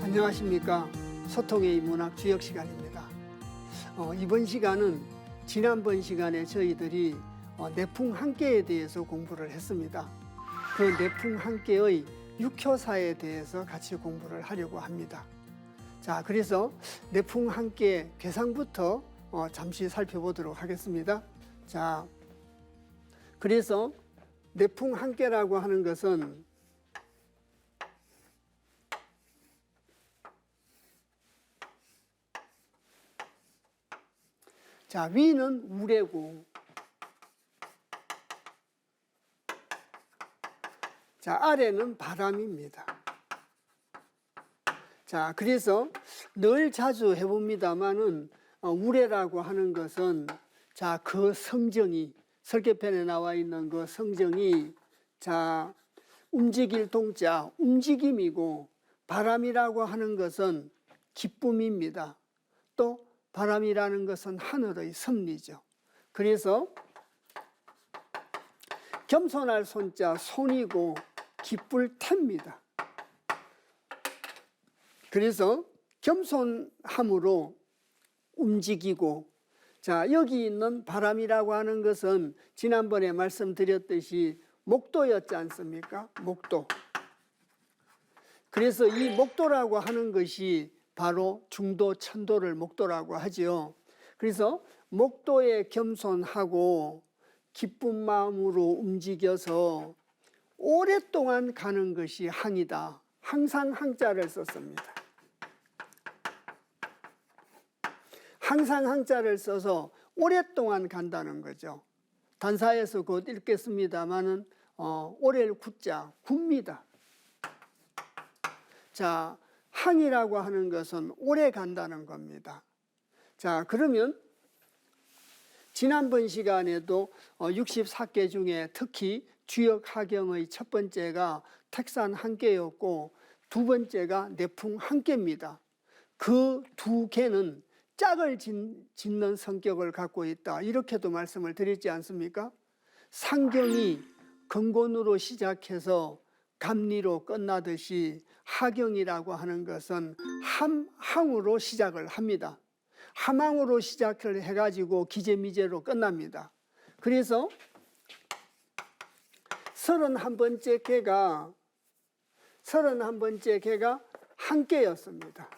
안녕하십니까. 소통의 문학 주역 시간입니다. 이번 시간은 지난번 시간에 저희들이 내풍 한계에 대해서 공부를 했습니다. 그 내풍 한계의 육효사에 대해서 같이 공부를 하려고 합니다. 자, 그래서 내풍 한계 계상부터 잠시 살펴보도록 하겠습니다. 자, 그래서 내풍 한계라고 하는 것은 자, 위는 우레고, 자, 아래는 바람입니다. 자, 그래서 늘 자주 해봅니다만은 우레라고 하는 것은 자, 그 성정이 설계편에 나와 있는 그 성정이 자, 움직일 동자 움직임이고, 바람이라고 하는 것은 기쁨입니다. 또 바람이라는 것은 하늘의 섭리죠. 그래서 겸손할 손자 손이고 기쁠 태입니다. 그래서 겸손함으로 움직이고, 자, 여기 있는 바람이라고 하는 것은 지난번에 말씀드렸듯이 목도였지 않습니까? 목도. 그래서 이 목도라고 하는 것이 바로 중도 천도를 목도라고 하지요. 그래서 목도에 겸손하고 기쁜 마음으로 움직여서 오랫동안 가는 것이 항이다. 항상 항자를 썼습니다. 항상 항자를 써서 오랫동안 간다는 거죠. 단사에서 곧 읽겠습니다만은 오렐 굳자 굽니다. 자, 항이라고 하는 것은 오래 간다는 겁니다. 자, 그러면 지난번 시간에도 64개 중에 특히 주역 하경의 첫 번째가 택산 한계였고 두 번째가 내풍 한계입니다. 그 두 개는 짝을 짓는 성격을 갖고 있다. 이렇게도 말씀을 드렸지 않습니까? 상경이 근곤으로 시작해서 감리로 끝나듯이 하경이라고 하는 것은 함항으로 시작을 합니다. 함항으로 시작을 해가지고 기재미제로 끝납니다. 그래서 31번째 개가 한계였습니다.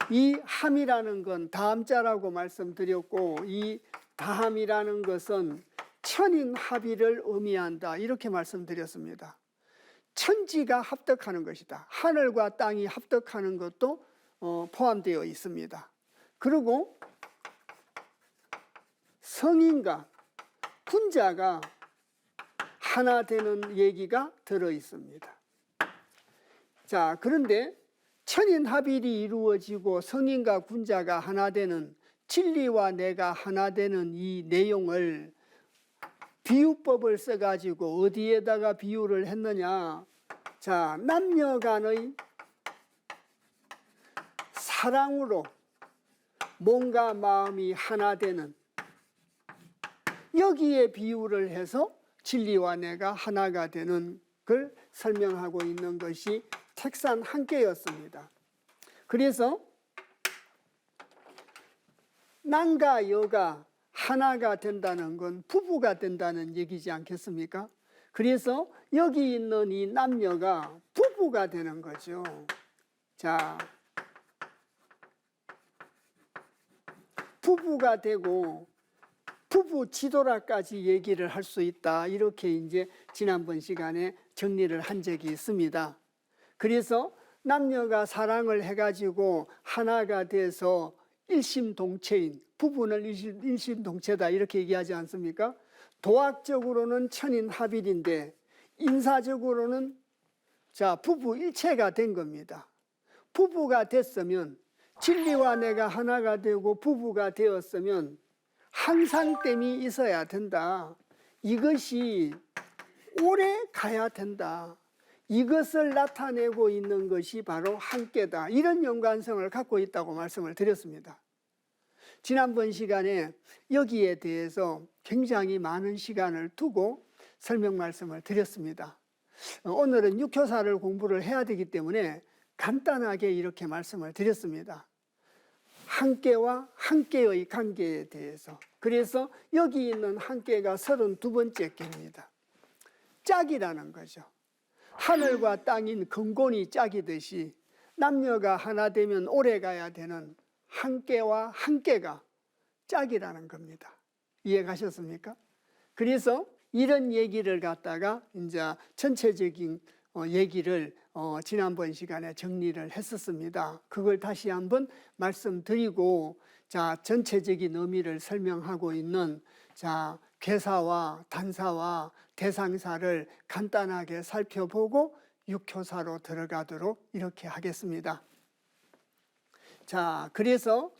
이 함이라는 건 다함자라고 말씀드렸고, 이 다함이라는 것은 천인합의를 의미한다. 이렇게 말씀드렸습니다. 천지가 합덕하는 것이다. 하늘과 땅이 합덕하는 것도 포함되어 있습니다. 그리고 성인과 군자가 하나 되는 얘기가 들어 있습니다. 자, 그런데 천인합일이 이루어지고 성인과 군자가 하나 되는, 진리와 내가 하나 되는 이 내용을 비유법을 써가지고 어디에다가 비유를 했느냐. 자, 남녀 간의 사랑으로 몸과 마음이 하나 되는, 여기에 비유를 해서 진리와 내가 하나가 되는 걸 설명하고 있는 것이 택산 한계였습니다. 그래서 남과 여가 하나가 된다는 건 부부가 된다는 얘기지 않겠습니까? 그래서 여기 있는 이 남녀가 부부가 되는 거죠. 자, 부부가 되고 부부 지도라까지 얘기를 할 수 있다. 이렇게 이제 지난번 시간에 정리를 한 적이 있습니다. 그래서 남녀가 사랑을 해가지고 하나가 돼서 일심동체인, 부부는 일심동체다 이렇게 얘기하지 않습니까? 도학적으로는 천인합일인데 인사적으로는 자 부부 일체가 된 겁니다. 부부가 됐으면 진리와 내가 하나가 되고 부부가 되었으면 항상됨이 있어야 된다. 이것이 오래 가야 된다. 이것을 나타내고 있는 것이 바로 함께다. 이런 연관성을 갖고 있다고 말씀을 드렸습니다. 지난번 시간에 여기에 대해서 굉장히 많은 시간을 두고 설명 말씀을 드렸습니다. 오늘은 육효사를 공부를 해야 되기 때문에 간단하게 이렇게 말씀을 드렸습니다. 함께와 함께의 관계에 대해서. 그래서 여기 있는 함께가 32번째 개입니다. 짝이라는 거죠. 하늘과 땅인 근본이 짝이듯이 남녀가 하나 되면 오래 가야 되는 함께와 함께가 짝이라는 겁니다. 이해 가셨습니까? 그래서 이런 얘기를 갖다가 이제 전체적인 얘기를 지난번 시간에 정리를 했었습니다. 그걸 다시 한번 말씀드리고 자 전체적인 의미를 설명하고 있는 자 괴사와 단사와 대상사를 간단하게 살펴보고 육효사로 들어가도록 이렇게 하겠습니다. 자 그래서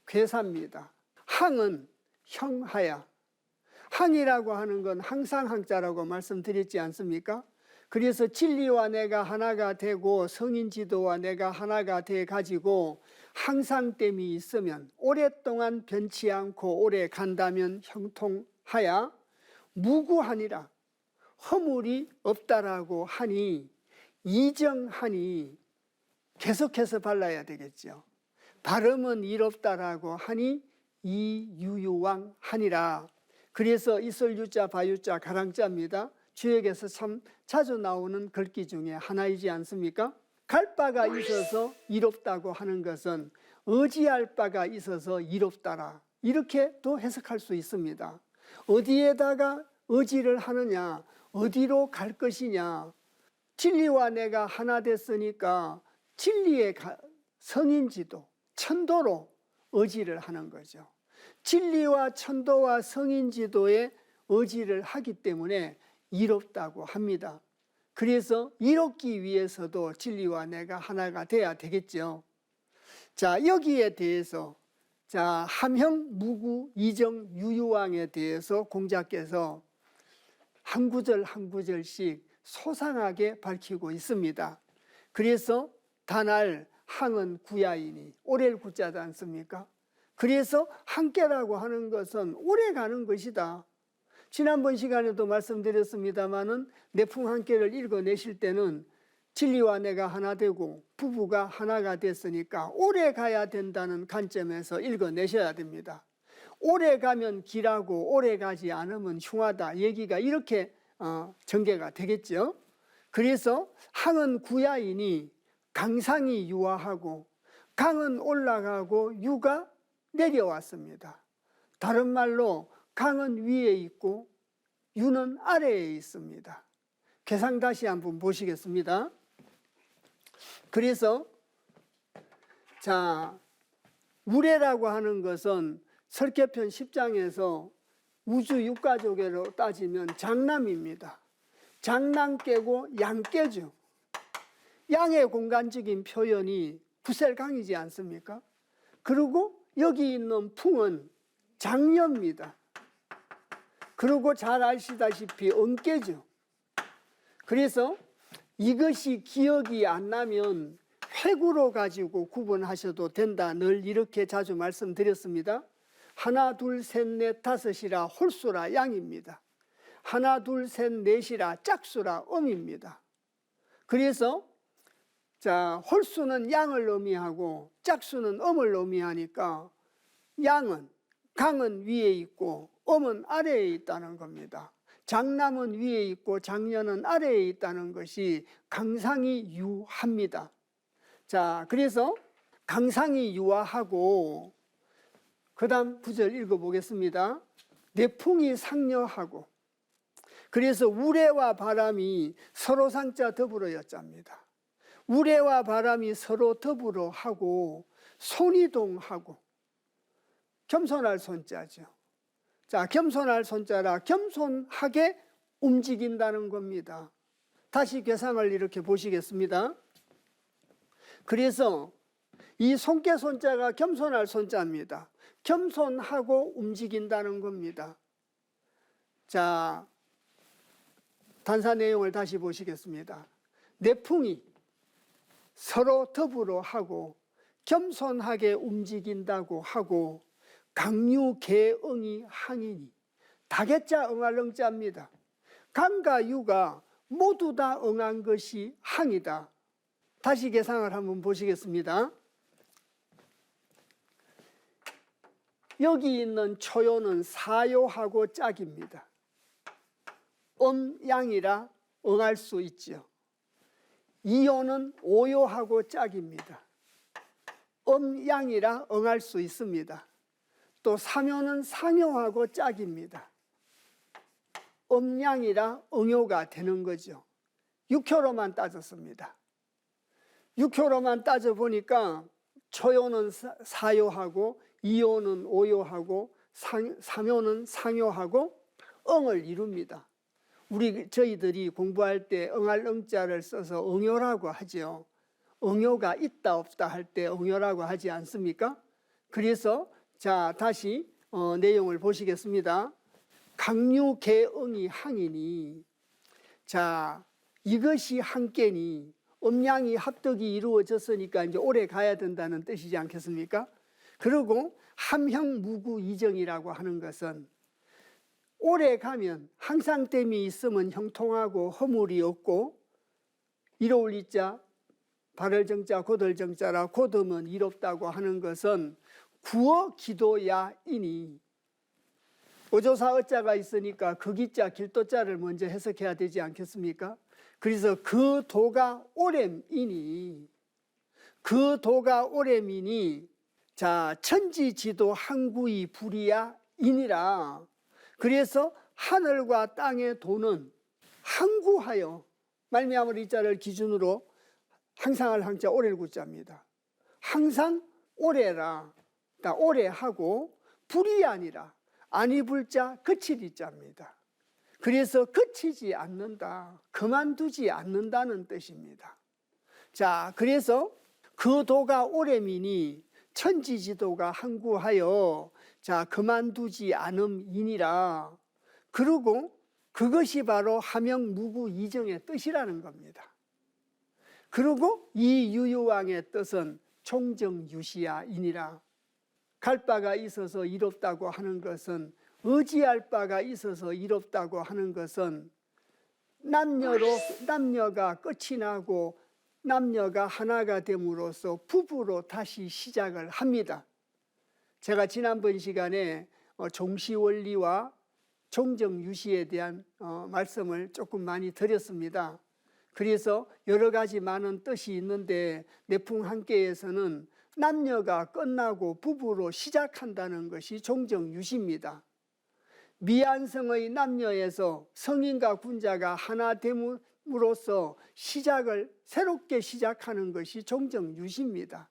괴사입니다. 항은 형하야. 항이라고 하는 건 항상 항자라고 말씀드렸지 않습니까? 그래서 진리와 내가 하나가 되고 성인지도와 내가 하나가 돼 가지고 항상됨이 있으면 오랫동안 변치 않고 오래 간다면 형통하야 무구하니라. 허물이 없다라고 하니 이정하니 계속해서 발라야 되겠죠. 발음은 이롭다라고 하니 이유유왕 하니라. 그래서 이설유자 바유자 가랑자입니다. 주역에서 참 자주 나오는 글귀 중에 하나이지 않습니까? 갈 바가 있어서 이롭다고 하는 것은 의지할 바가 있어서 이롭다라 이렇게 또 해석할 수 있습니다. 어디에다가 의지를 하느냐, 어디로 갈 것이냐. 진리와 내가 하나 됐으니까 진리의 성인지도, 천도로 의지를 하는 거죠. 진리와 천도와 성인지도에 의지를 하기 때문에 이롭다고 합니다. 그래서 이롭기 위해서도 진리와 내가 하나가 돼야 되겠죠. 자 여기에 대해서 자 함형, 무구, 이정, 유유왕에 대해서 공자께서 한 구절 한 구절씩 소상하게 밝히고 있습니다. 그래서 단할 항은 구야이니 오래를 구자지 않습니까? 그래서 함께라고 하는 것은 오래 가는 것이다. 지난번 시간에도 말씀드렸습니다마는 내풍 함께를 읽어내실 때는 진리와 내가 하나 되고 부부가 하나가 됐으니까 오래 가야 된다는 관점에서 읽어내셔야 됩니다. 오래 가면 길하고 오래 가지 않으면 흉하다 얘기가 이렇게 전개가 되겠죠. 그래서 항은 구야이니 강상이 유화하고 강은 올라가고 유가 내려왔습니다. 다른 말로 강은 위에 있고 유는 아래에 있습니다. 괴상 다시 한번 보시겠습니다. 그래서 자 우레라고 하는 것은 설계편 10장에서 우주 육가족으로 따지면 장남입니다. 장남 깨고 양 깨죠. 양의 공간적인 표현이 구셀강이지 않습니까? 그리고 여기 있는 풍은 장녀입니다. 그리고 잘 아시다시피 은깨죠. 그래서 이것이 기억이 안 나면 획으로 가지고 구분하셔도 된다. 늘 이렇게 자주 말씀드렸습니다. 하나 둘 셋 넷 다섯이라 홀수라 양입니다. 하나 둘 셋 넷이라 짝수라 음입니다. 그래서 자 홀수는 양을 의미하고 짝수는 음을 의미하니까 양은 강은 위에 있고 엄은 아래에 있다는 겁니다. 장남은 위에 있고 장녀는 아래에 있다는 것이 강상이 유합니다. 자, 그래서 강상이 유하하고 그 다음 구절 읽어보겠습니다. 내풍이 상녀하고, 그래서 우레와 바람이 서로 상자 더불어 여자입니다. 우레와 바람이 서로 더불어 하고 손이동하고, 겸손할 손자죠. 자, 겸손할 손자라 겸손하게 움직인다는 겁니다. 다시 괴상을 이렇게 보시겠습니다. 그래서 이 손께 손자가 겸손할 손자입니다. 겸손하고 움직인다는 겁니다. 자, 단사 내용을 다시 보시겠습니다. 내풍이 서로 더불어 하고 겸손하게 움직인다고 하고 강유개응이 항이니, 다개자 응할 응자입니다. 강과 유가 모두 다 응한 것이 항이다. 다시 계상을 한번 보시겠습니다. 여기 있는 초요는 사요하고 짝입니다. 양이라 응할 수 있죠. 이요는 오요하고 짝입니다. 양이라 응할 수 있습니다. 또 삼요는 상요하고 짝입니다. 양이라 응요가 되는 거죠. 육효로만 따졌습니다. 육효로만 따져보니까 초요는 사요하고 이요는 오요하고 삼요는 상요하고 응을 이룹니다. 저희들이 공부할 때 응할 응자를 써서 응요라고 하죠. 응요가 있다 없다 할 때 응요라고 하지 않습니까? 그래서 자, 다시 내용을 보시겠습니다. 강유개응이 항이니, 자, 이것이 함께니, 음양이 합덕이 이루어졌으니까 이제 오래 가야 된다는 뜻이지 않겠습니까? 그리고 함형무구이정이라고 하는 것은 오래 가면 항상 땜이 있으면 형통하고 허물이 없고, 이로울 이자 발을 정자 곧을 정자라 곧음은 이롭다고 하는 것은 구어 기도야이니, 어조사 어자가 있으니까 그 기자 길도자를 먼저 해석해야 되지 않겠습니까? 그래서 그 도가 오렘이니, 그 도가 오렘이니, 자, 천지지도 항구이 불이야이니라. 그래서 하늘과 땅의 도는 항구하여, 말미암을 이자를 기준으로 항상할 항자 오래를 구자입니다. 항상 오래라, 오래하고 불이 아니라 아니 불자 그칠 이자입니다. 그래서 그치지 않는다, 그만두지 않는다는 뜻입니다. 자, 그래서 그 도가 오래미니 천지지도가 항구하여, 자, 그만두지 않음이니라. 그리고 그것이 바로 함영무구이정의 뜻이라는 겁니다. 그리고 이 유유왕의 뜻은 총정유시야이니라. 갈 바가 있어서 이롭다고 하는 것은, 의지할 바가 있어서 이롭다고 하는 것은 남녀가 끝이 나고 남녀가 하나가 됨으로써 부부로 다시 시작을 합니다. 제가 지난번 시간에 종시원리와 종정유시에 대한 말씀을 조금 많이 드렸습니다. 그래서 여러 가지 많은 뜻이 있는데 내풍함께에서는 남녀가 끝나고 부부로 시작한다는 것이 종정유시입니다. 미안성의 남녀에서 성인과 군자가 하나 됨으로써 새롭게 시작하는 것이 종정유시입니다.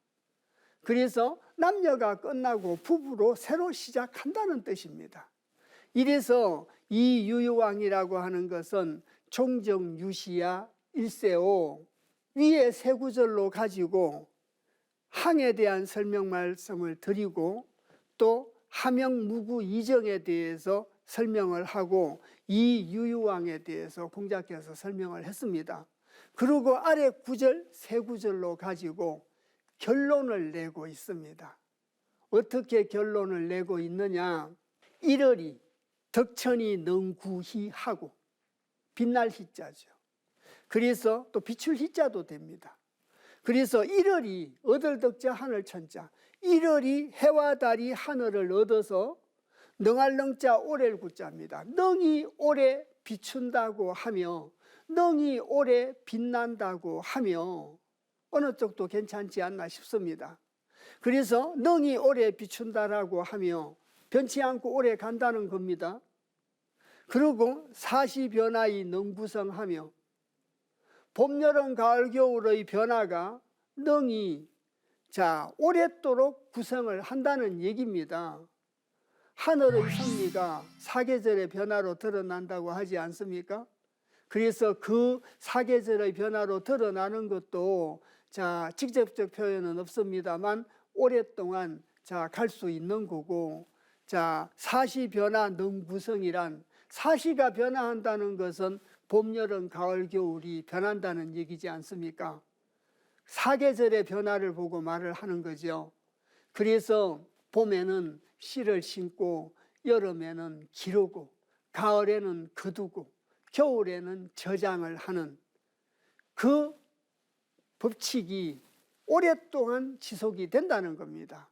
그래서 남녀가 끝나고 부부로 새로 시작한다는 뜻입니다. 이래서 이 유유왕이라고 하는 것은 종정유시야 일세오, 위에 세 구절로 가지고 항에 대한 설명 말씀을 드리고, 또 함영무구이정에 대해서 설명을 하고 이 유유왕에 대해서 공자께서 설명을 했습니다. 그리고 아래 구절 세 구절로 가지고 결론을 내고 있습니다. 어떻게 결론을 내고 있느냐? 이러리 덕천이 능구히 하고, 빛날 희자죠. 그래서 또 비출 희자도 됩니다. 그래서 이러리 얻을 덕자 하늘 천자, 이러리 해와 달이 하늘을 얻어서 능할 능자 오래를 구자입니다. 능이 오래 비춘다고 하며 능이 오래 빛난다고 하며 어느 쪽도 괜찮지 않나 싶습니다. 그래서 능이 오래 비춘다라고 하며 변치 않고 오래 간다는 겁니다. 그리고 사시변화의 능구성하며 봄, 여름, 가을, 겨울의 변화가 능이 오랫도록 구성을 한다는 얘기입니다. 하늘의 섭리가 사계절의 변화로 드러난다고 하지 않습니까? 그래서 그 사계절의 변화로 드러나는 것도 직접적 표현은 없습니다만 오랫동안 갈 수 있는 거고, 사시변화 능구성이란 사시가 변화한다는 것은 봄, 여름, 가을, 겨울이 변한다는 얘기지 않습니까? 사계절의 변화를 보고 말을 하는 거죠. 그래서 봄에는 씨를 심고 여름에는 기르고 가을에는 거두고 겨울에는 저장을 하는 그 법칙이 오랫동안 지속이 된다는 겁니다.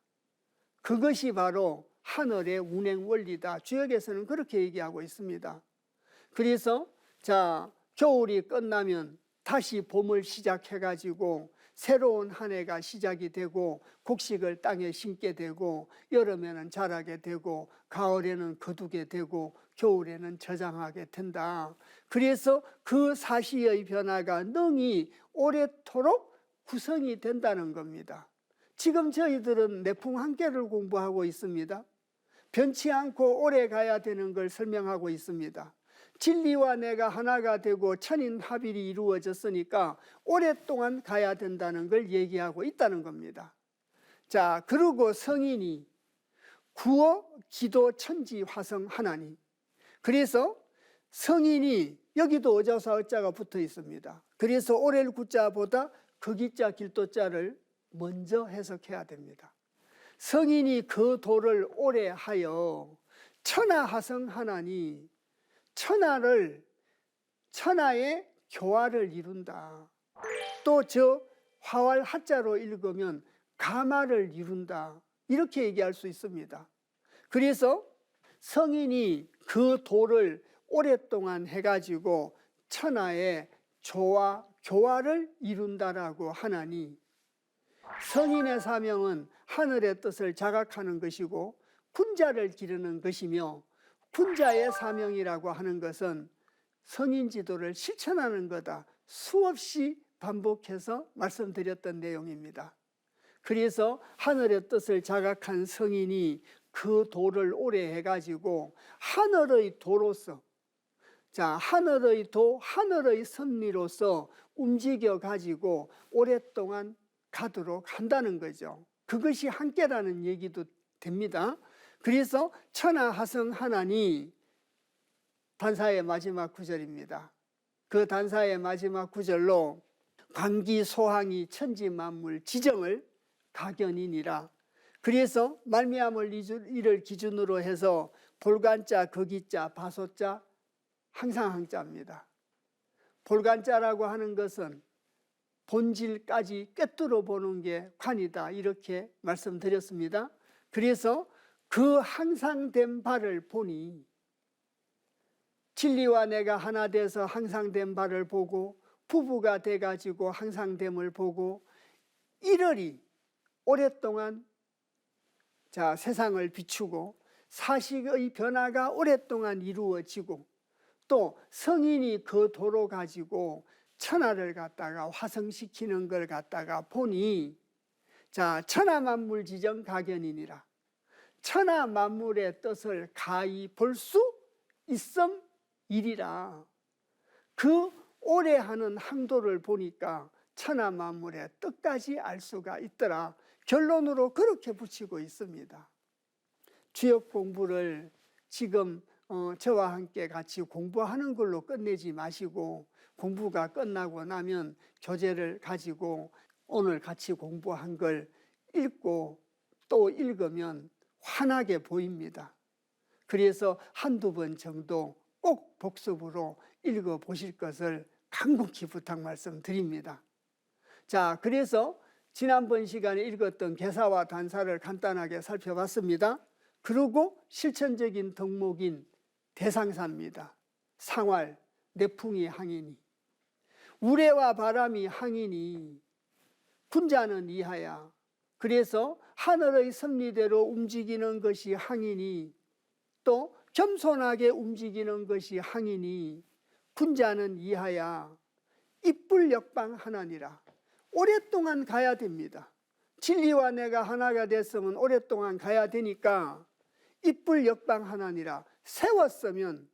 그것이 바로 하늘의 운행 원리다. 주역에서는 그렇게 얘기하고 있습니다. 그래서 겨울이 끝나면 다시 봄을 시작해가지고 새로운 한 해가 시작이 되고 곡식을 땅에 심게 되고 여름에는 자라게 되고 가을에는 거두게 되고 겨울에는 저장하게 된다. 그래서 그 사시의 변화가 능히 오래도록 구성이 된다는 겁니다. 지금 저희들은 내풍 한계를 공부하고 있습니다. 변치 않고 오래 가야 되는 걸 설명하고 있습니다. 진리와 내가 하나가 되고 천인합일이 이루어졌으니까 오랫동안 가야 된다는 걸 얘기하고 있다는 겁니다. 그리고 성인이 구어, 기도, 천지, 화성, 하나니. 그래서 성인이 여기도 어자사 어자가 붙어 있습니다. 그래서 오렐 구자보다 거기자 길도자를 먼저 해석해야 됩니다. 성인이 그 도를 오래 하여 천하하성 하나니 천하의 교화를 이룬다. 또 저 화왈 하자로 읽으면 가마를 이룬다. 이렇게 얘기할 수 있습니다. 그래서 성인이 그 도를 오랫동안 해가지고 천하의 조화, 교화를 이룬다라고 하나니 성인의 사명은 하늘의 뜻을 자각하는 것이고 군자를 기르는 것이며 군자의 사명이라고 하는 것은 성인 지도를 실천하는 거다. 수없이 반복해서 말씀드렸던 내용입니다. 그래서 하늘의 뜻을 자각한 성인이 그 도를 오래 해가지고 하늘의 도로서 하늘의 도, 하늘의 섭리로서 움직여가지고 오랫동안 가도록 한다는 거죠. 그것이 한계라는 얘기도 됩니다. 그래서 천하하성 하나니 단사의 마지막 구절입니다. 그 단사의 마지막 구절로 관기소항이 천지만물 지정을 가견이니라. 그래서 말미암을 이를 기준으로 해서 볼간자, 거기자, 바소자, 항상 항자입니다. 볼간자라고 하는 것은 본질까지 꿰뚫어 보는 게 관이다. 이렇게 말씀드렸습니다. 그래서 그 항상된 바를 보니 진리와 내가 하나 돼서 항상된 바를 보고 부부가 돼가지고 항상됨을 보고 일월이 오랫동안 세상을 비추고 사식의 변화가 오랫동안 이루어지고 또 성인이 그 도로 가지고 천하를 갖다가 화성시키는 걸 갖다가 보니 천하만물 지정 가견이니라. 천하 만물의 뜻을 가히 볼 수 있음이리라. 그 오래 하는 항도를 보니까 천하 만물의 뜻까지 알 수가 있더라. 결론으로 그렇게 붙이고 있습니다. 주역 공부를 지금 저와 함께 같이 공부하는 걸로 끝내지 마시고 공부가 끝나고 나면 교재를 가지고 오늘 같이 공부한 걸 읽고 또 읽으면 환하게 보입니다. 그래서 한두 번 정도 꼭 복습으로 읽어보실 것을 간곡히 부탁 말씀드립니다. 그래서 지난번 시간에 읽었던 개사와 단사를 간단하게 살펴봤습니다. 그리고 실천적인 덕목인 대상사입니다. 상활, 내풍이 항이니 우레와 바람이 항이니 군자는 이하야. 그래서 하늘의 섭리대로 움직이는 것이 항이니 또 겸손하게 움직이는 것이 항이니 군자는 이하야. 입불역방하나니라. 오랫동안 가야 됩니다. 진리와 내가 하나가 됐으면 오랫동안 가야 되니까 입불역방하나니라. 세웠으면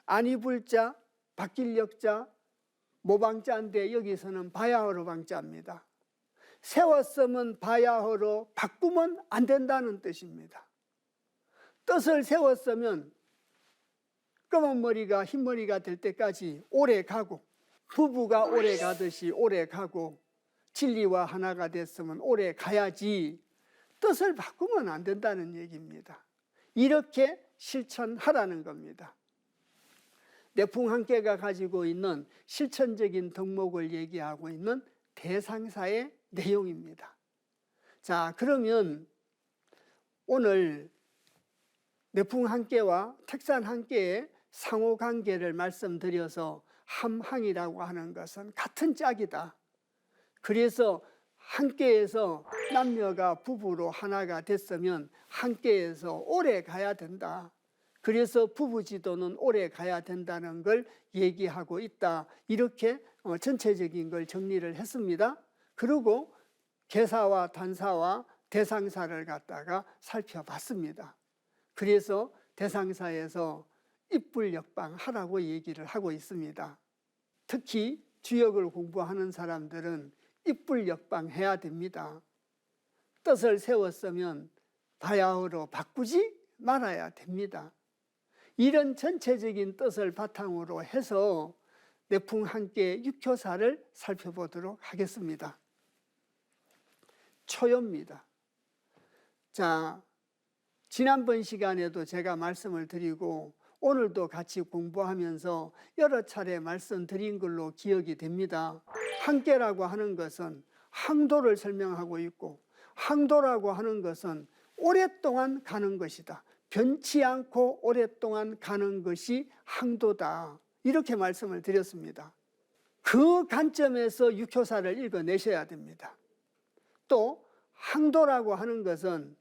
안 입을 자, 바뀔 역자, 모방자인데 여기서는 바야흐로 방자입니다. 세웠으면 바야흐로 바꾸면 안 된다는 뜻입니다. 뜻을 세웠으면 검은 머리가 흰 머리가 될 때까지 오래 가고 부부가 오래 가듯이 오래 가고 진리와 하나가 됐으면 오래 가야지 뜻을 바꾸면 안 된다는 얘기입니다. 이렇게 실천하라는 겁니다. 내풍함께가 가지고 있는 실천적인 덕목을 얘기하고 있는 대상사의 내용입니다. 자, 그러면 오늘 내풍함께와 택산함께의 상호관계를 말씀드려서 함항이라고 하는 것은 같은 짝이다. 그래서 함께해서 남녀가 부부로 하나가 됐으면 함께해서 오래 가야 된다. 그래서 부부지도는 오래 가야 된다는 걸 얘기하고 있다. 이렇게 전체적인 걸 정리를 했습니다. 그리고 개사와 단사와 대상사를 갖다가 살펴봤습니다. 그래서 대상사에서 입불역방하라고 얘기를 하고 있습니다. 특히 주역을 공부하는 사람들은 입불역방해야 됩니다. 뜻을 세웠으면 바야흐로 바꾸지 말아야 됩니다. 이런 전체적인 뜻을 바탕으로 해서 내풍함께 육효사를 살펴보도록 하겠습니다. 초요입니다. 자, 지난번 시간에도 제가 말씀을 드리고 오늘도 같이 공부하면서 여러 차례 말씀드린 걸로 기억이 됩니다. 함께라고 하는 것은 항도를 설명하고 있고 항도라고 하는 것은 오랫동안 가는 것이다. 변치 않고 오랫동안 가는 것이 항도다. 이렇게 말씀을 드렸습니다. 그 관점에서 육효사를 읽어내셔야 됩니다. 또 항도라고 하는 것은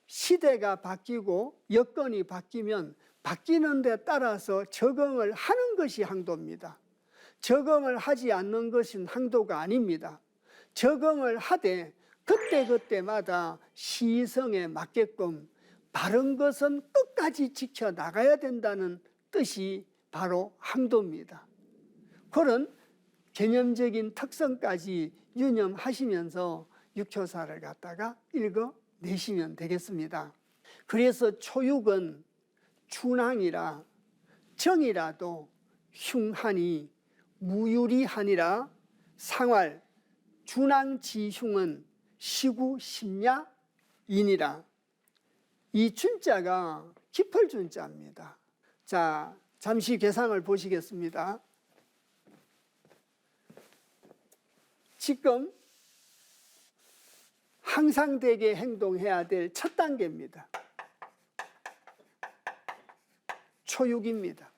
시대가 바뀌고 여건이 바뀌면 바뀌는 데 따라서 적응을 하는 것이 항도입니다. 적응을 하지 않는 것은 항도가 아닙니다. 적응을 하되 그때그때마다 시성에 맞게끔 바른 것은 끝까지 지켜나가야 된다는 뜻이 바로 항도입니다. 그런 개념적인 특성까지 유념하시면서 육효사를 갖다가 읽어내시면 되겠습니다. 그래서 초육은 춘항이라 정이라도 흉하니 무유리하니라. 상활 준항지흉은 시구심야이니라. 이 준자가 깊을 준자입니다. 자, 잠시 계상을 보시겠습니다. 지금 항상되게 행동해야 될 첫 단계입니다. 초육입니다.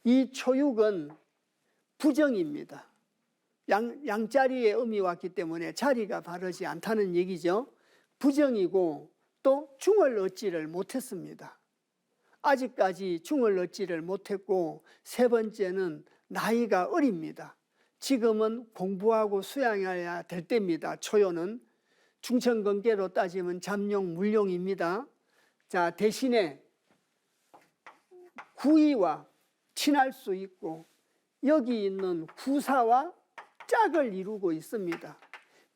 이 초육은 부정입니다. 양자리에 음이 왔기 때문에 자리가 바르지 않다는 얘기죠. 부정이고 또 중을 얻지를 못했습니다. 아직까지 중을 얻지를 못했고 세 번째는 나이가 어립니다. 지금은 공부하고 수양해야 될 때입니다. 초요는 중천건계로 따지면 잠룡, 물룡입니다. 자, 대신에 구이와 친할 수 있고 여기 있는 구사와 짝을 이루고 있습니다.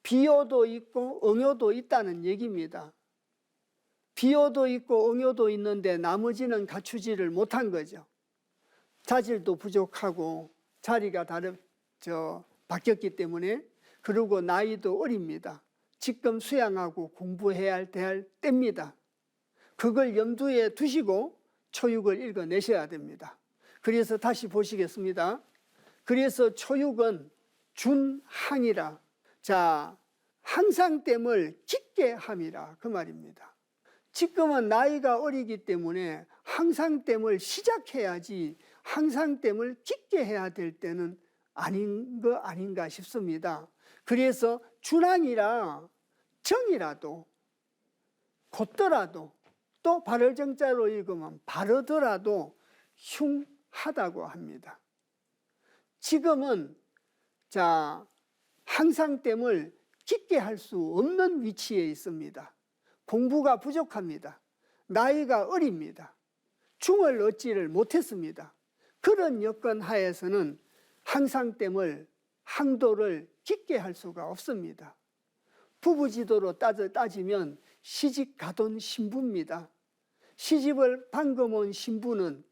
비효도 있고 응효도 있다는 얘기입니다. 비효도 있고 응효도 있는데 나머지는 갖추지를 못한 거죠. 자질도 부족하고 자리가 바뀌었기 때문에. 그리고 나이도 어립니다. 지금 수양하고 공부해야 할 때입니다. 그걸 염두에 두시고 초육을 읽어내셔야 됩니다. 그래서 다시 보시겠습니다. 그래서 초육은 준항이라. 자, 항상됨을 깊게 함이라 그 말입니다. 지금은 나이가 어리기 때문에 항상됨을 시작해야지 항상됨을 깊게 해야 될 때는 아닌 거 아닌가 싶습니다. 그래서 준항이라 정이라도 곧더라도 또 바를 정자로 읽으면 바르더라도 흉하다고 합니다. 지금은 항상됨을 깊게 할 수 없는 위치에 있습니다. 공부가 부족합니다. 나이가 어립니다. 중을 얻지를 못했습니다. 그런 여건 하에서는 항상됨을 항도를 깊게 할 수가 없습니다. 부부지도로 따지면 시집 가던 신부입니다. 시집을 방금 온 신부는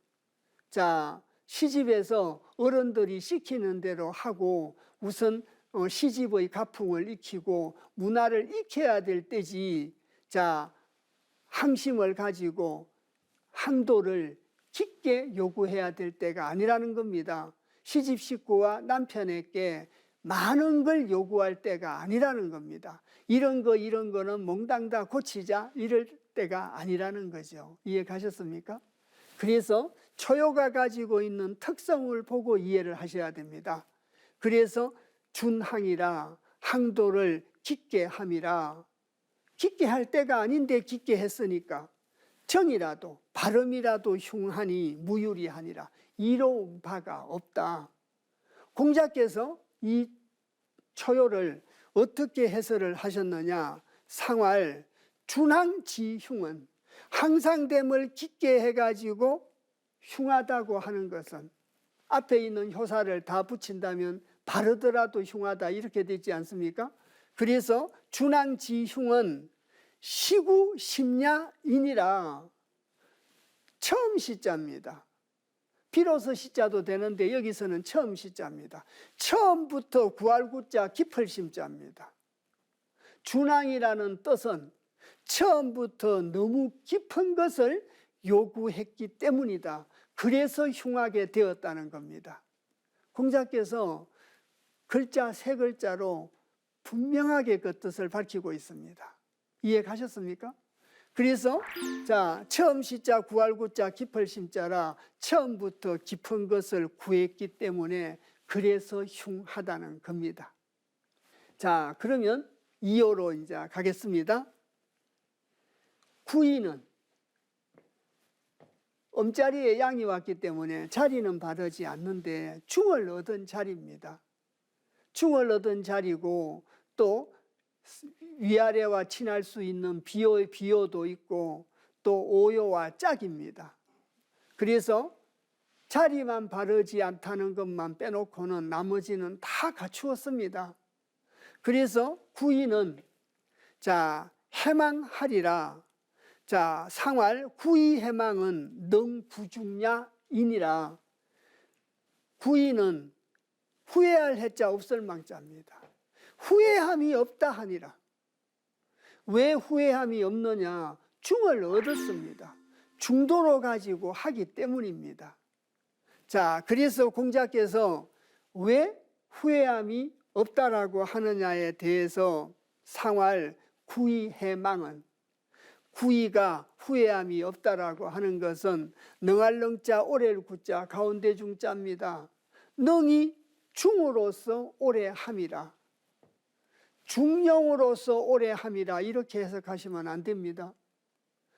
시집에서 어른들이 시키는 대로 하고 우선 시집의 가풍을 익히고 문화를 익혀야 될 때지 항심을 가지고 항도를 깊게 요구해야 될 때가 아니라는 겁니다. 시집 식구와 남편에게 많은 걸 요구할 때가 아니라는 겁니다. 이런 거는 몽땅 다 고치자 이럴 때가 아니라는 거죠. 이해 가셨습니까? 그래서 초요가 가지고 있는 특성을 보고 이해를 하셔야 됩니다. 그래서 준항이라 항도를 깊게 함이라, 깊게 할 때가 아닌데 깊게 했으니까 정이라도 발음이라도 흉하니 무유리하니라, 이로운 바가 없다. 공자께서 이 초요를 어떻게 해설을 하셨느냐. 상활 준항지흉은 항상됨을 깊게 해가지고 흉하다고 하는 것은 앞에 있는 효사를 다 붙인다면 바르더라도 흉하다 이렇게 되지 않습니까? 그래서 준항지흉은 시구 심야인이라 처음 시자입니다. 비로소 시자도 되는데 여기서는 처음 시자입니다. 처음부터 구할구자 깊을 심자입니다. 준항이라는 뜻은 처음부터 너무 깊은 것을 요구했기 때문이다. 그래서 흉하게 되었다는 겁니다. 공자께서 글자 세 글자로 분명하게 그 뜻을 밝히고 있습니다. 이해 가셨습니까? 그래서 처음 시자 구할구자 깊을 심자라 처음부터 깊은 것을 구했기 때문에 그래서 흉하다는 겁니다. 그러면 2호로 이제 가겠습니다. 구이는 엄자리에 양이 왔기 때문에 자리는 바르지 않는데 중을 얻은 자리입니다. 중을 얻은 자리고 또 위아래와 친할 수 있는 비호도 있고 또 오요와 짝입니다. 그래서 자리만 바르지 않다는 것만 빼놓고는 나머지는 다 갖추었습니다. 그래서 구이는 해망하리라. 상활 구이 해망은 능구중야이니라. 구이는 후회할 해자 없을 망자입니다. 후회함이 없다 하니라. 왜 후회함이 없느냐? 중을 얻었습니다. 중도로 가지고 하기 때문입니다. 그래서 공자께서 왜 후회함이 없다라고 하느냐에 대해서 상활 구이해망은, 구이가 후회함이 없다라고 하는 것은 능할능자 오래를 구자 가운데 중자입니다. 능이 중으로서 오래함이라, 중령으로서 오래함이라 이렇게 해석하시면 안 됩니다.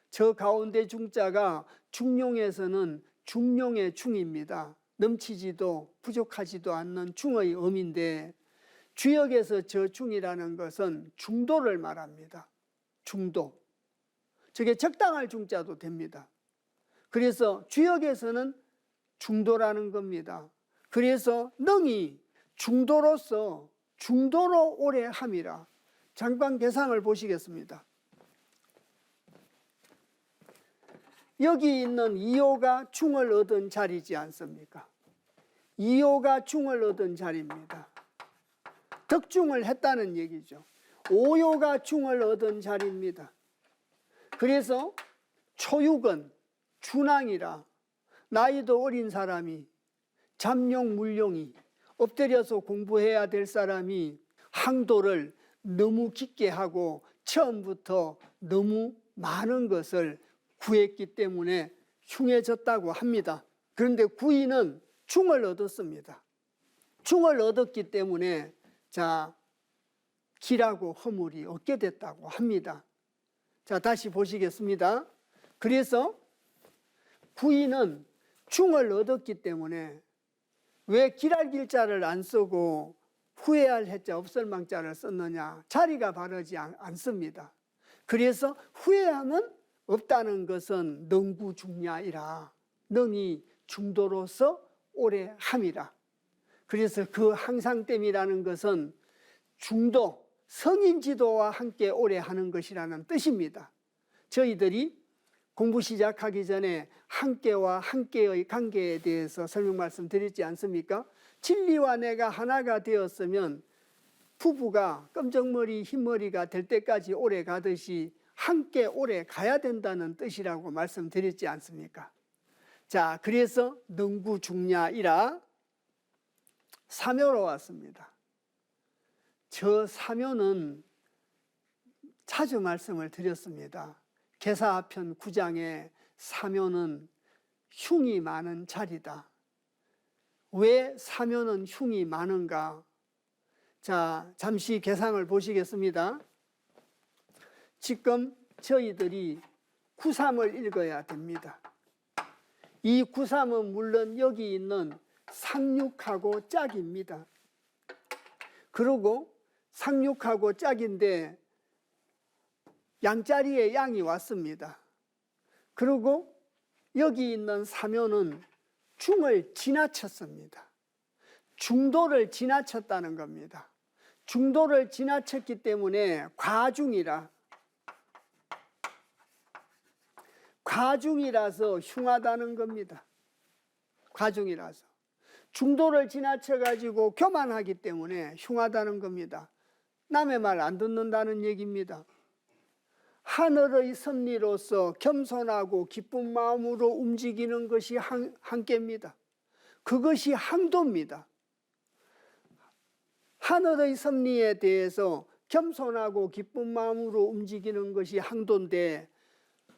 저 가운데 중자가 중용에서는 중용의 중입니다. 넘치지도 부족하지도 않는 중의 음인데 주역에서 저 중이라는 것은 중도를 말합니다. 중도. 저게 적당할 중자도 됩니다. 그래서 주역에서는 중도라는 겁니다. 그래서 능이 중도로서 중도로 오래 함이라. 잠깐 계상을 보시겠습니다. 여기 있는 2호가 중을 얻은 자리지 않습니까? 2호가 중을 얻은 자리입니다. 덕중을 했다는 얘기죠. 5호가 중을 얻은 자리입니다. 그래서 초육은 준항이라 나이도 어린 사람이, 잠룡 물룡이, 엎드려서 공부해야 될 사람이 항도를 너무 깊게 하고 처음부터 너무 많은 것을 구했기 때문에 흉해졌다고 합니다. 그런데 구이는 중을 얻었습니다. 중을 얻었기 때문에 기라고 허물이 없게 됐다고 합니다. 자, 다시 보시겠습니다. 그래서 구이는 중을 얻었기 때문에 왜 기랄 길자를 안 쓰고 후회할 해자 없을망자를 썼느냐? 자리가 바르지 않습니다. 그래서 후회함은 없다는 것은 능구중야이라, 능이 중도로서 오래 함이라. 그래서 그 항상됨이라는 것은 중도, 성인지도와 함께 오래 하는 것이라는 뜻입니다. 저희들이 공부 시작하기 전에 함께와 함께의 관계에 대해서 설명 말씀드렸지 않습니까? 진리와 내가 하나가 되었으면 부부가 검정머리 흰머리가 될 때까지 오래 가듯이 함께 오래 가야 된다는 뜻이라고 말씀드렸지 않습니까? 자, 그래서 능구중야이라 사묘로 왔습니다. 저 사묘는 자주 말씀을 드렸습니다. 계사편 9장에 사묘는 흉이 많은 자리다. 왜 사묘는 흉이 많은가? 자, 잠시 계상을 보시겠습니다. 지금 저희들이 9.3을 읽어야 됩니다. 이 9.3은 물론 여기 있는 상륙하고 짝입니다. 그리고 상륙하고 짝인데 양자리에 양이 왔습니다. 그리고 여기 있는 사묘는 중을 지나쳤습니다. 중도를 지나쳤다는 겁니다. 중도를 지나쳤기 때문에 과중이라서 흉하다는 겁니다. 과중이라서. 중도를 지나쳐가지고 교만하기 때문에 흉하다는 겁니다. 남의 말 안 듣는다는 얘기입니다. 하늘의 섭리로서 겸손하고 기쁜 마음으로 움직이는 것이 한계입니다. 그것이 항도입니다. 하늘의 섭리에 대해서 겸손하고 기쁜 마음으로 움직이는 것이 항도인데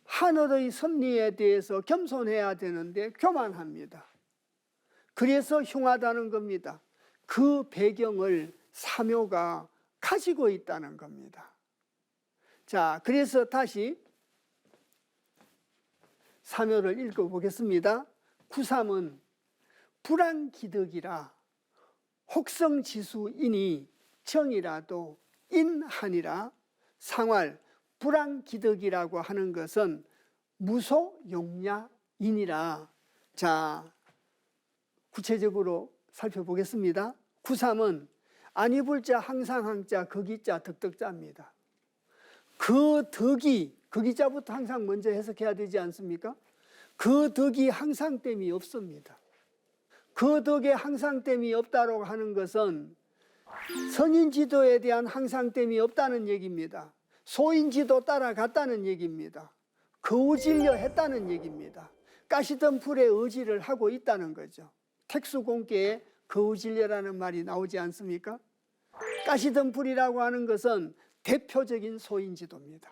하늘의 섭리에 대해서 겸손해야 되는데 교만합니다. 그래서 흉하다는 겁니다. 그 배경을 사묘가 가지고 있다는 겁니다. 자, 그래서 다시 사묘를 읽어보겠습니다. 9.3은 불안기득이라 혹성지수이니 정이라도 인하니라. 상활 불안기득이라고 하는 것은 무소용야이니라. 자, 구체적으로 살펴보겠습니다. 9.3은 아니불자 항상항자 거기자 덕덕자입니다. 그 덕이, 거기자부터 항상 먼저 해석해야 되지 않습니까? 그 덕이 항상됨이 없습니다. 그 덕에 항상됨이 없다고 하는 것은 선인지도에 대한 항상됨이 없다는 얘기입니다. 소인지도 따라갔다는 얘기입니다. 거우질려 했다는 얘기입니다. 가시던 풀에 의지를 하고 있다는 거죠. 택수공계에 거우질려라는 말이 나오지 않습니까? 가시던 풀이라고 하는 것은 대표적인 소인지도입니다.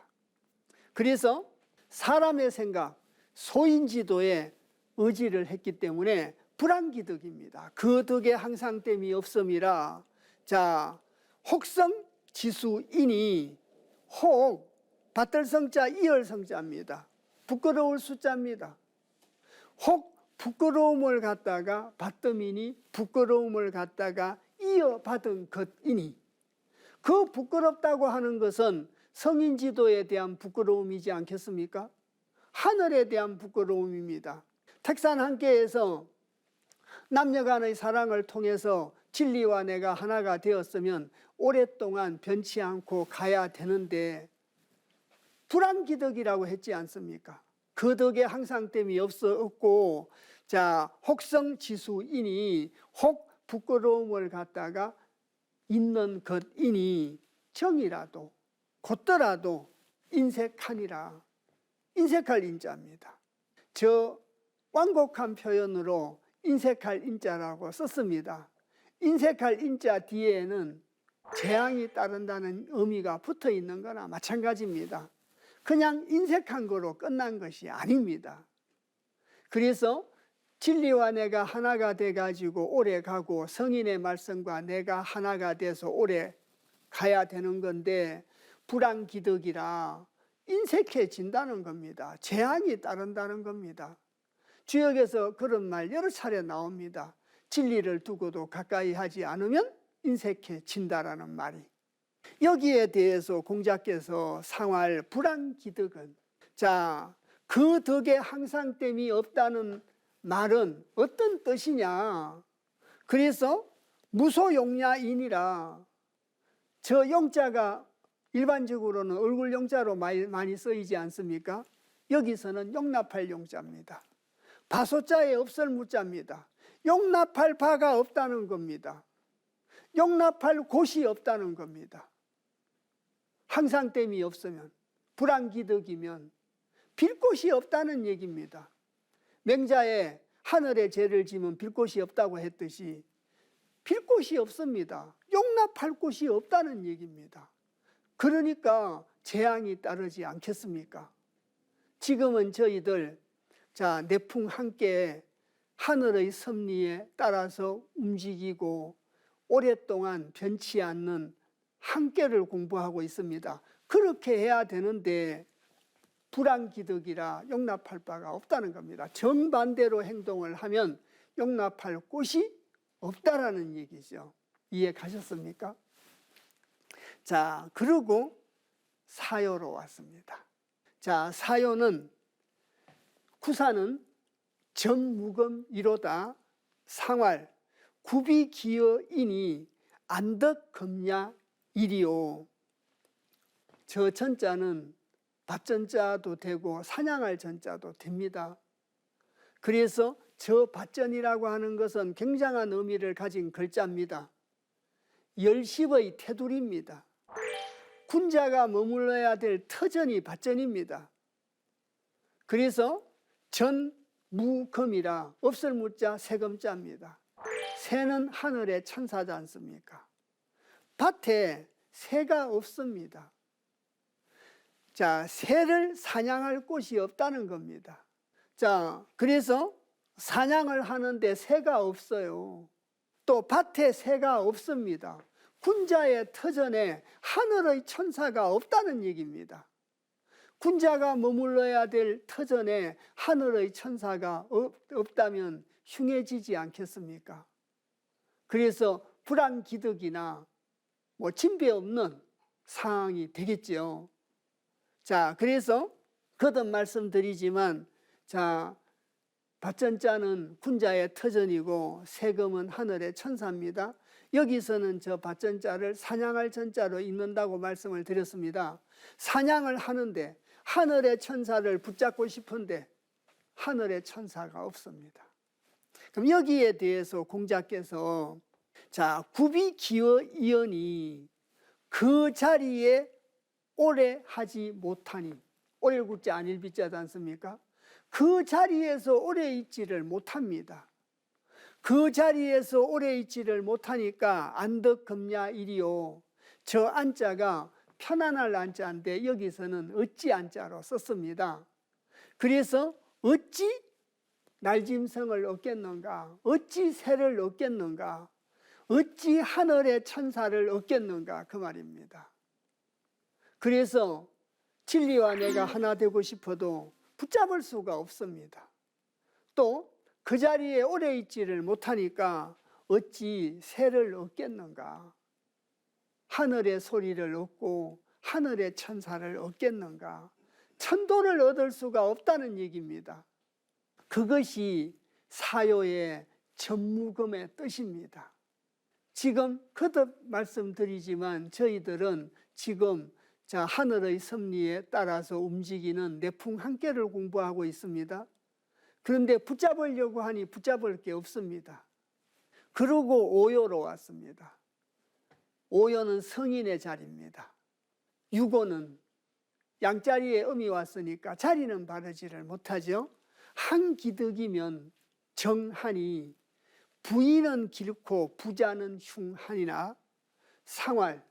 그래서 사람의 생각, 소인지도에 의지를 했기 때문에 불안기득입니다. 그 덕에 항상됨이 없음이라. 자, 혹성지수이니, 혹 밭들성자 이열성자입니다. 부끄러울 숫자입니다. 혹 부끄러움을 갖다가 받음이니 부끄러움을 갖다가 이어받은 것이니, 그 부끄럽다고 하는 것은 성인지도에 대한 부끄러움이지 않겠습니까? 하늘에 대한 부끄러움입니다. 택산 함께에서 남녀간의 사랑을 통해서 진리와 내가 하나가 되었으면 오랫동안 변치 않고 가야 되는데 불안기득이라고 했지 않습니까? 그 덕에 항상됨이 없고, 자, 혹성지수이니, 혹 부끄러움을 갖다가 있는 것이니 정이라도 곧더라도 인색하니라. 인색할 인자입니다. 저 완곡한 표현으로 인색할 인자라고 썼습니다. 인색할 인자 뒤에는 재앙이 따른다는 의미가 붙어 있는 거나 마찬가지입니다. 그냥 인색한 거로 끝난 것이 아닙니다. 그래서 진리와 내가 하나가 돼가지고 오래 가고 성인의 말씀과 내가 하나가 돼서 오래 가야 되는 건데 불안기득이라 인색해진다는 겁니다. 재앙이 따른다는 겁니다. 주역에서 그런 말 여러 차례 나옵니다. 진리를 두고도 가까이 하지 않으면 인색해진다라는 말이. 여기에 대해서 공자께서 상활 불안기득은, 자, 그 덕에 항상됨이 없다는 말은 어떤 뜻이냐. 그래서 무소용야인이라, 저 용자가 일반적으로는 얼굴 용자로 많이 쓰이지 않습니까? 여기서는 용납할 용자입니다. 바소자에 없을 무자입니다. 용납할 바가 없다는 겁니다. 용납할 곳이 없다는 겁니다. 항상됨이 없으면, 불안기득이면 빌 곳이 없다는 얘기입니다. 맹자에 하늘에 죄를 지면 빌 곳이 없다고 했듯이 빌 곳이 없습니다. 용납할 곳이 없다는 얘기입니다. 그러니까 재앙이 따르지 않겠습니까? 지금은 저희들 내풍 함께 하늘의 섭리에 따라서 움직이고 오랫동안 변치 않는 함께를 공부하고 있습니다. 그렇게 해야 되는데 불안기득이라 용납할 바가 없다는 겁니다. 정반대로 행동을 하면 용납할 곳이 없다라는 얘기죠. 이해 가셨습니까? 자, 그리고 사요로 왔습니다. 자, 사요는 구사는 정무금이로다 상활 구비기어이니 안덕금야 일이요. 저 전자는 밭전자도 되고 사냥할 전자도 됩니다. 그래서 저 밭전이라고 하는 것은 굉장한 의미를 가진 글자입니다. 열십의 테두리입니다. 군자가 머물러야 될 터전이 밭전입니다. 그래서 전무금이라 없을 무자 세금자입니다. 새는 하늘의 천사지 않습니까? 밭에 새가 없습니다. 자, 새를 사냥할 곳이 없다는 겁니다. 자, 그래서 사냥을 하는데 새가 없어요. 또 밭에 새가 없습니다. 군자의 터전에 하늘의 천사가 없다는 얘기입니다. 군자가 머물러야 될 터전에 하늘의 천사가 없다면 흉해지지 않겠습니까? 그래서 불안기득이나 진배 없는 상황이 되겠죠. 자, 그래서 거듭 말씀드리지만, 자, 밭전자는 군자의 터전이고 세금은 하늘의 천사입니다. 여기서는 저 밭전자를 사냥할 전자로 읽는다고 말씀을 드렸습니다. 사냥을 하는데 하늘의 천사를 붙잡고 싶은데 하늘의 천사가 없습니다. 그럼 여기에 대해서 공자께서 자, 구비기어이언이 그 자리에 오래 하지 못하니, 오래 굴자 안일비자지 않습니까? 그 자리에서 오래 있지를 못합니다. 그 자리에서 오래 있지를 못하니까 안덕금야 일이요. 저 안자가 편안할 안자인데 여기서는 어찌 안자로 썼습니다. 그래서 어찌 날짐승을 얻겠는가? 어찌 새를 얻겠는가? 어찌 하늘의 천사를 얻겠는가? 그 말입니다. 그래서 진리와 내가 하나 되고 싶어도 붙잡을 수가 없습니다. 또 그 자리에 오래 있지를 못하니까 어찌 새를 얻겠는가? 하늘의 소리를 얻고 하늘의 천사를 얻겠는가? 천도를 얻을 수가 없다는 얘기입니다. 그것이 사요의 전무금의 뜻입니다. 지금 거듭 말씀드리지만 저희들은 지금 하늘의 섭리에 따라서 움직이는 내풍 한계를 공부하고 있습니다. 그런데 붙잡으려고 하니 붙잡을 게 없습니다. 그러고 오요로 왔습니다. 오요는 성인의 자리입니다. 유고는 양자리에 음이 왔으니까 자리는 바르지를 못하죠. 한 기득이면 정하니 부인은 길고 부자는 흉하니나 상활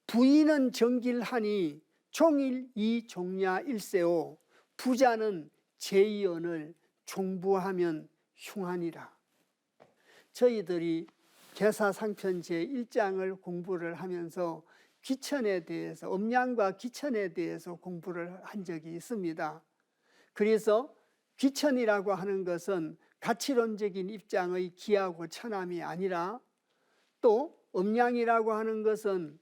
부인은 정길하니 종일 이 종야 일세오 부자는 제2언을 종부하면 흉하니라. 저희들이 계사상편 제1장을 공부를 하면서 귀천에 대해서, 음양과 귀천에 대해서 공부를 한 적이 있습니다. 그래서 귀천이라고 하는 것은 가치론적인 입장의 기하고 천함이 아니라, 또 음양이라고 하는 것은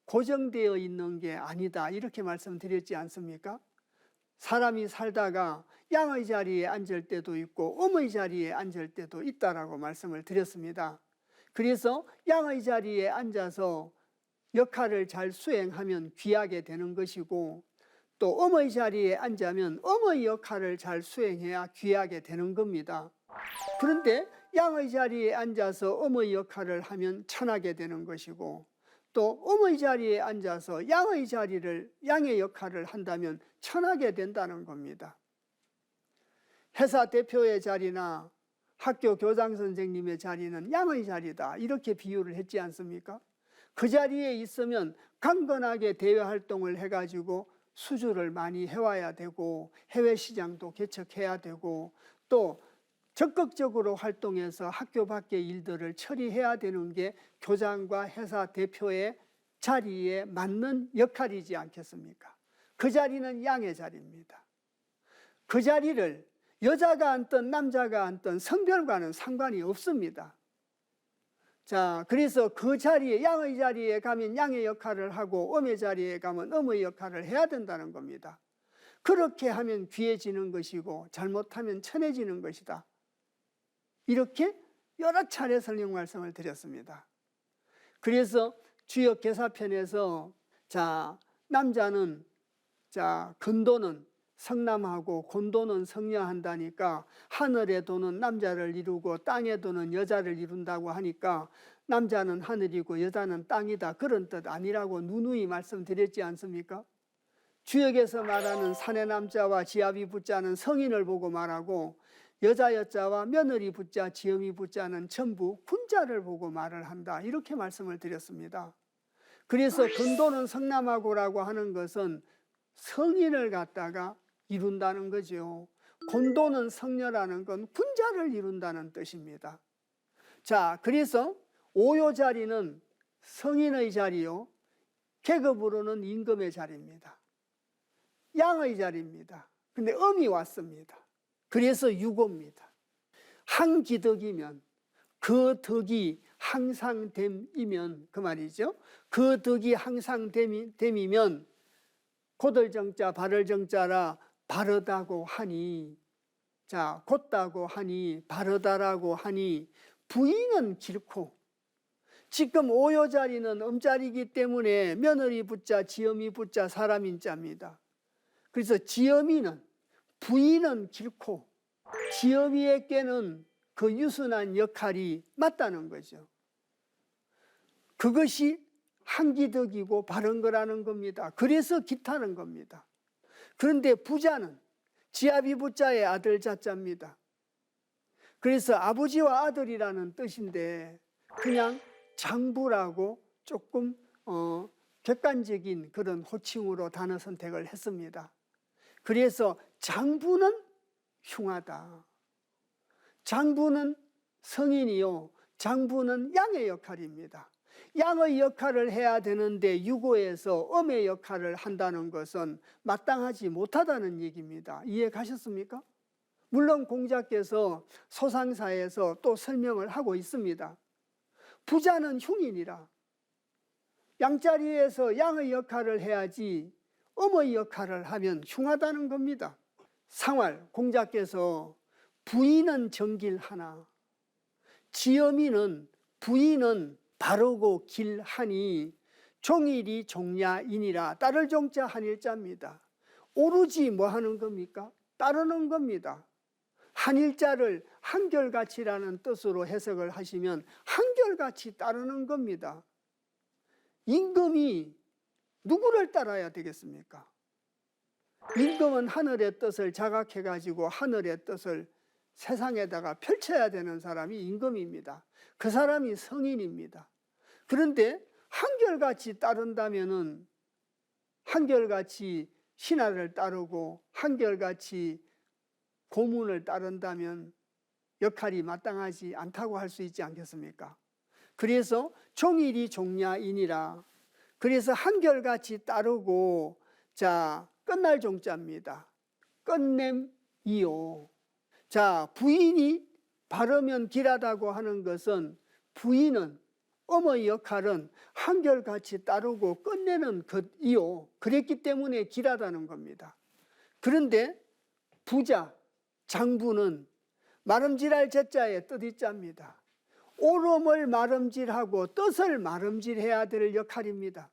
고정되어 있는 게 아니다, 이렇게 말씀드렸지 않습니까? 사람이 살다가 양의 자리에 앉을 때도 있고 음의 자리에 앉을 때도 있다라고 말씀을 드렸습니다. 그래서 양의 자리에 앉아서 역할을 잘 수행하면 귀하게 되는 것이고, 또 음의 자리에 앉으면 음의 역할을 잘 수행해야 귀하게 되는 겁니다. 그런데 양의 자리에 앉아서 음의 역할을 하면 천하게 되는 것이고, 또 음의 자리에 앉아서 양의 역할을 한다면 천하게 된다는 겁니다. 회사 대표의 자리나 학교 교장 선생님의 자리는 양의 자리다, 이렇게 비유를 했지 않습니까? 그 자리에 있으면 강건하게 대외 활동을 해가지고 수주를 많이 해와야 되고, 해외 시장도 개척해야 되고, 또 적극적으로 활동해서 학교 밖의 일들을 처리해야 되는 게 교장과 회사 대표의 자리에 맞는 역할이지 않겠습니까? 그 자리는 양의 자리입니다. 그 자리를 여자가 앉든 남자가 앉든 성별과는 상관이 없습니다. 자, 그래서 그 자리에, 양의 자리에 가면 양의 역할을 하고 음의 자리에 가면 음의 역할을 해야 된다는 겁니다. 그렇게 하면 귀해지는 것이고 잘못하면 천해지는 것이다, 이렇게 여러 차례 설명 말씀을 드렸습니다. 그래서 주역 계사편에서, 자, 남자는, 자, 근도는 성남하고 곤도는 성녀한다니까, 하늘의 도는 남자를 이루고 땅의 도는 여자를 이룬다고 하니까 남자는 하늘이고 여자는 땅이다, 그런 뜻 아니라고 누누이 말씀드렸지 않습니까? 주역에서 말하는 사내 남자와 지아비 부자는 성인을 보고 말하고, 여자 여자와 며느리 부자, 지엄이 부자는 전부 군자를 보고 말을 한다, 이렇게 말씀을 드렸습니다. 그래서 근도는 성남하고라고 하는 것은 성인을 갖다가 이룬다는 거죠. 곤도는 성녀라는 건 군자를 이룬다는 뜻입니다. 자, 그래서 오요 자리는 성인의 자리요, 계급으로는 임금의 자리입니다. 양의 자리입니다. 근데 음이 왔습니다. 그래서 유고입니다. 한 기덕이면, 그 덕이 항상 됨이면, 그 말이죠. 그 덕이 항상 됨이면 곧을 정자 바를 정자라 바르다고 하니, 자, 곧다고 하니 바르다라고 하니 부인은 길고, 지금 오요 자리는 음자리이기 때문에 며느리 부자, 지엄이 부자, 사람인 자입니다. 그래서 지엄이는, 부인은 길고 지엄이에게는 그 유순한 역할이 맞다는 거죠. 그것이 한기덕이고 바른 거라는 겁니다. 그래서 기타는 겁니다. 그런데 부자는 지아비 부자의 아들 자자입니다. 그래서 아버지와 아들이라는 뜻인데 그냥 장부라고 조금 객관적인 그런 호칭으로 단어 선택을 했습니다. 그래서 장부는 흉하다. 장부는 성인이요, 장부는 양의 역할입니다. 양의 역할을 해야 되는데 유고에서 음의 역할을 한다는 것은 마땅하지 못하다는 얘기입니다. 이해 가셨습니까? 물론 공자께서 소상사에서 또 설명을 하고 있습니다. 부자는 흉이니라. 양자리에서 양의 역할을 해야지 음의 역할을 하면 흉하다는 겁니다. 상활 공자께서 부인은 정길하나, 지엄이는 부인은 바르고 길하니 종일이 종야이니라. 따를 종자 한일자입니다. 오로지 뭐 하는 겁니까? 따르는 겁니다. 한일자를 한결같이라는 뜻으로 해석을 하시면 한결같이 따르는 겁니다. 임금이 누구를 따라야 되겠습니까? 임금은 하늘의 뜻을 자각해가지고 하늘의 뜻을 세상에다가 펼쳐야 되는 사람이 임금입니다. 그 사람이 성인입니다. 그런데 한결같이 따른다면은 한결같이 신하를 따르고 한결같이 고문을 따른다면 역할이 마땅하지 않다고 할 수 있지 않겠습니까? 그래서 종일이 종야이니라. 그래서 한결같이 따르고, 자, 끝날 종자입니다. 끝냄이요. 자, 부인이 바르면 길하다고 하는 것은, 부인은, 어머의 역할은 한결같이 따르고 끝내는 것이요. 그랬기 때문에 길하다는 겁니다. 그런데 부자, 장부는 마름질할 제자의 뜻이자입니다. 오름을 마름질하고 뜻을 마름질해야 될 역할입니다.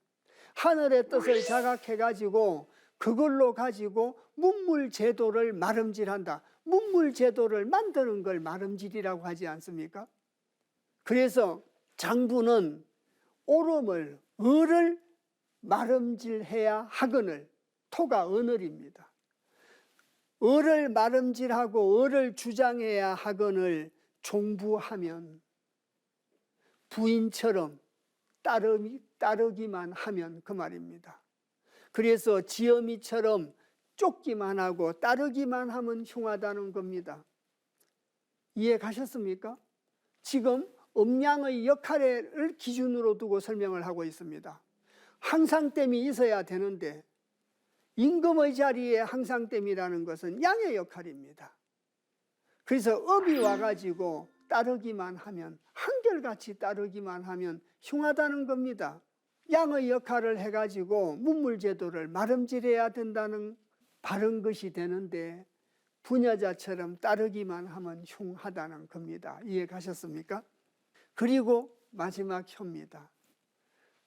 하늘의 뜻을 자각해가지고 그걸로 가지고 문물제도를 마름질한다. 문물제도를 만드는 걸 마름질이라고 하지 않습니까? 그래서 장부는 오름을, 을을 마름질해야 하거늘, 토가 언을입니다. 을을 마름질하고 을을 주장해야 하거늘 종부하면, 부인처럼 따르기만 하면 그 말입니다. 그래서 지엄이처럼 쫓기만 하고 따르기만 하면 흉하다는 겁니다. 이해 가셨습니까? 지금 음양의 역할을 기준으로 두고 설명을 하고 있습니다. 항상됨이 있어야 되는데 임금의 자리에 항상됨이라는 것은 양의 역할입니다. 그래서 업이 와가지고 따르기만 하면, 한결같이 따르기만 하면 흉하다는 겁니다. 양의 역할을 해가지고 문물제도를 마름질해야 된다는 바른 것이 되는데 부녀자처럼 따르기만 하면 흉하다는 겁니다. 이해 가셨습니까? 그리고 마지막 혀입니다.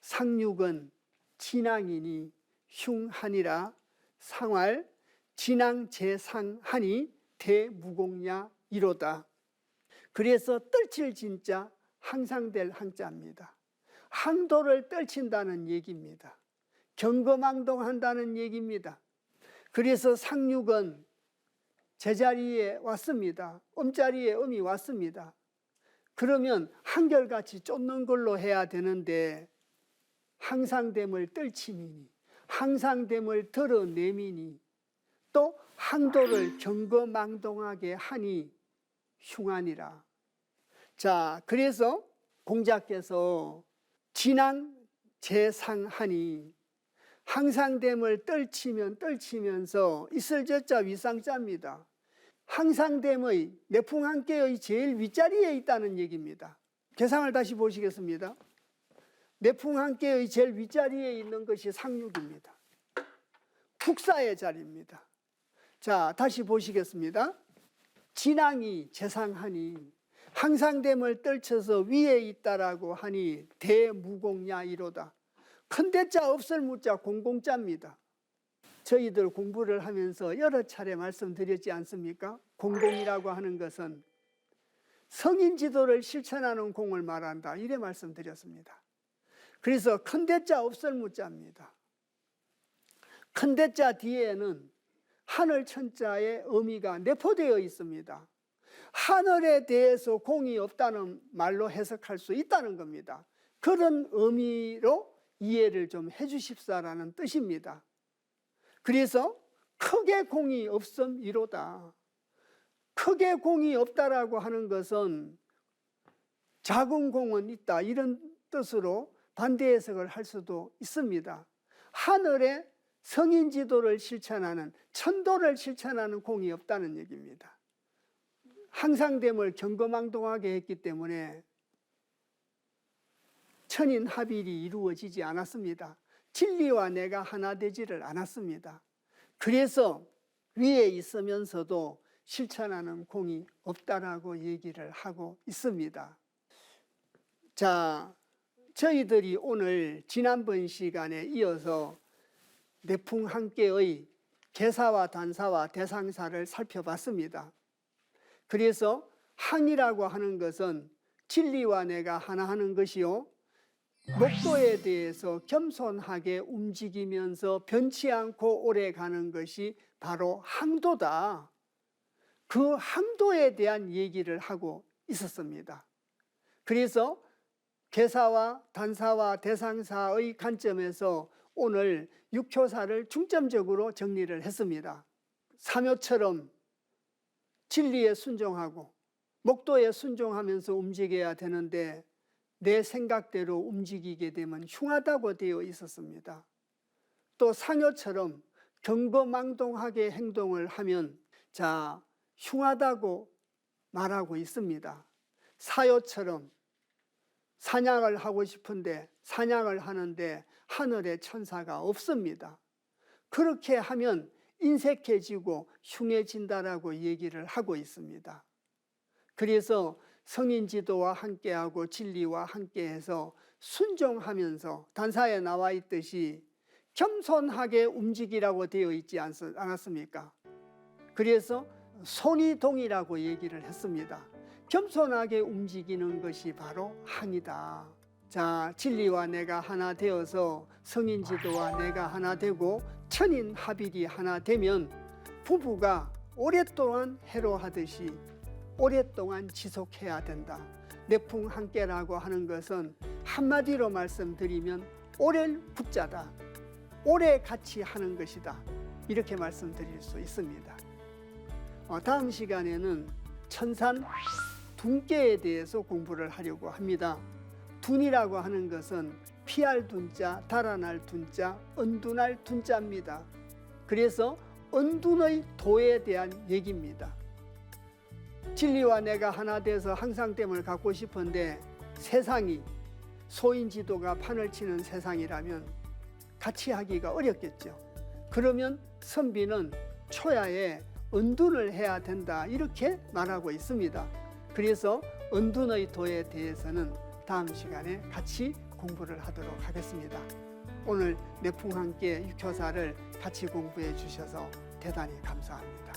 상육은 진앙이니 흉하니라. 상활 진앙제상하니 대무공야 이로다. 그래서 떨칠 진짜 항상될 항자입니다. 항도를 떨친다는 얘기입니다. 경거망동한다는 얘기입니다. 그래서 상육은 제자리에 왔습니다. 음자리에 음이 왔습니다. 그러면 한결같이 쫓는 걸로 해야 되는데 항상됨을 떨치미니, 항상됨을 드러내미니, 또 항도를 경거망동하게 하니 흉하니라. 자, 그래서 공자께서 진앙제상하니, 항상됨을 떨치면서 있을저자 위상자입니다. 항상됨의 내풍함께의 제일 윗자리에 있다는 얘기입니다. 개상을 다시 보시겠습니다. 내풍함께의 제일 윗자리에 있는 것이 상육입니다. 국사의 자리입니다. 자, 다시 보시겠습니다. 진앙이 제상하니, 항상됨을 떨쳐서 위에 있다라고 하니 대무공야이로다. 큰 대자 없을 무자 공공자입니다. 저희들 공부를 하면서 여러 차례 말씀드렸지 않습니까? 공공이라고 하는 것은 성인 지도를 실천하는 공을 말한다, 이래 말씀드렸습니다. 그래서 큰 대자 없을 무자입니다. 큰 대자 뒤에는 하늘 천자의 의미가 내포되어 있습니다. 하늘에 대해서 공이 없다는 말로 해석할 수 있다는 겁니다. 그런 의미로 이해를 좀 해주십사라는 뜻입니다. 그래서 크게 공이 없음 이로다. 크게 공이 없다라고 하는 것은 작은 공은 있다, 이런 뜻으로 반대 해석을 할 수도 있습니다. 하늘에 성인 지도를 실천하는, 천도를 실천하는 공이 없다는 얘기입니다. 항상됨을 경거망동하게 했기 때문에 천인합일이 이루어지지 않았습니다. 진리와 내가 하나 되지를 않았습니다. 그래서 위에 있으면서도 실천하는 공이 없다라고 얘기를 하고 있습니다. 자, 저희들이 오늘 지난번 시간에 이어서 내풍함께의 개사와 단사와 대상사를 살펴봤습니다. 그래서 항이라고 하는 것은 진리와 내가 하나 하는 것이요, 목도에 대해서 겸손하게 움직이면서 변치 않고 오래 가는 것이 바로 항도다. 그 항도에 대한 얘기를 하고 있었습니다. 그래서 개사와 단사와 대상사의 관점에서 오늘 육효사를 중점적으로 정리를 했습니다. 사묘처럼 진리에 순종하고 목도에 순종하면서 움직여야 되는데 내 생각대로 움직이게 되면 흉하다고 되어 있었습니다. 또 상효처럼 경거망동하게 행동을 하면 흉하다고 말하고 있습니다. 사효처럼 사냥을 하고 싶은데 사냥을 하는데 하늘에 천사가 없습니다. 그렇게 하면 인색해지고 흉해진다라고 얘기를 하고 있습니다. 그래서 성인 지도와 함께하고 진리와 함께해서 순종하면서 단사에 나와 있듯이 겸손하게 움직이라고 되어 있지 않았습니까? 그래서 손이동이라고 얘기를 했습니다. 겸손하게 움직이는 것이 바로 항이다. 진리와 내가 하나 되어서 성인 지도와 내가 하나 되고 천인 합일이 하나 되면 부부가 오랫동안 해로하듯이 오랫동안 지속해야 된다. 내풍함께라고 하는 것은 한마디로 말씀드리면 오랜 붙자다. 오래 같이 하는 것이다. 이렇게 말씀드릴 수 있습니다. 다음 시간에는 천산 둔께에 대해서 공부를 하려고 합니다. 둔이라고 하는 것은 피할 둔자, 달아날 둔자, 은둔할 둔자입니다. 그래서 은둔의 도에 대한 얘기입니다. 진리와 내가 하나 돼서 항상됨을 갖고 싶은데 세상이 소인지도가 판을 치는 세상이라면 같이 하기가 어렵겠죠. 그러면 선비는 초야에 은둔을 해야 된다 이렇게 말하고 있습니다. 그래서 은둔의 도에 대해서는 다음 시간에 같이 공부를 하도록 하겠습니다. 오늘 내풍함께 육효사를 같이 공부해 주셔서 대단히 감사합니다.